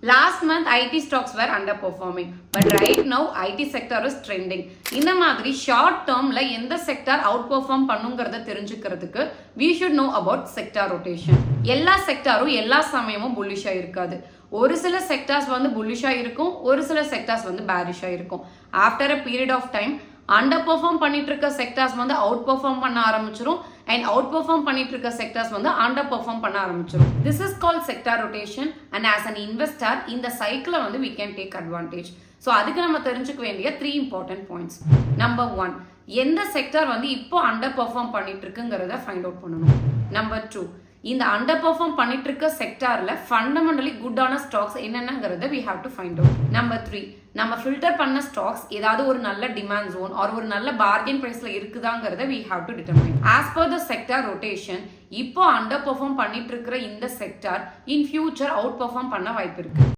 Last month, IT stocks were underperforming, but right now, IT sector is trending. இந்த மாதிரி short termல எந்த sector outperform பண்ணுங்கிறத தெரிஞ்சுக்கிறதுக்கு we should know about sector rotation. எல்லா செக்டாரும் எல்லா சமயமும் புல்லிஷா இருக்காது. ஒரு சில செக்டார்ஸ் வந்து புல்லிஷா இருக்கும், ஒரு சில செக்டார்ஸ் வந்து பேரிஷா இருக்கும். After a period of time, underperform பண்ணிட்டு இருக்க செக்டார்ஸ் வந்து அவுட் பெர்ஃபார்ம் பண்ண ஆரம்பிச்சிரும் and outperform பண்ணிட்டு இருக்க செக்டார்ஸ் வந்து underperform பண்ண ஆரம்பிச்சிரும். This is called sector rotation and as an investor இந்த சைக்கிளை வந்து we can take advantage. So அதுக்கு நம்ம தெரிஞ்சுக்க வேண்டிய 3 important points. Number 1, எந்த செக்டார் வந்து இப்போ underperform பண்ணிட்டு இருக்குங்கிறத ஃபைண்ட் அவுட் பண்ணணும். Number 2, இந்த underperform பண்ணிட்டு இருக்க செக்டார்ல ஃபண்டமெண்டலி குட்டான ஸ்டாக்ஸ் என்னென்னங்கிறத we have to find out. Number 3, நம்ம ஃபில்டர் பண்ண ஸ்டாக்ஸ் ஏதாவது ஒரு நல்ல டிமாண்ட் ஜோன் ஆர் ஒரு நல்ல பார்கெயின் பிரைஸ்ல இருக்குதாங்கிறத we have to determine. As per the sector rotation, இப்போ underperform பண்ணிட்டு இருக்கிற இந்த செக்டார் in future outperform பண்ண வாய்ப்பு இருக்கு.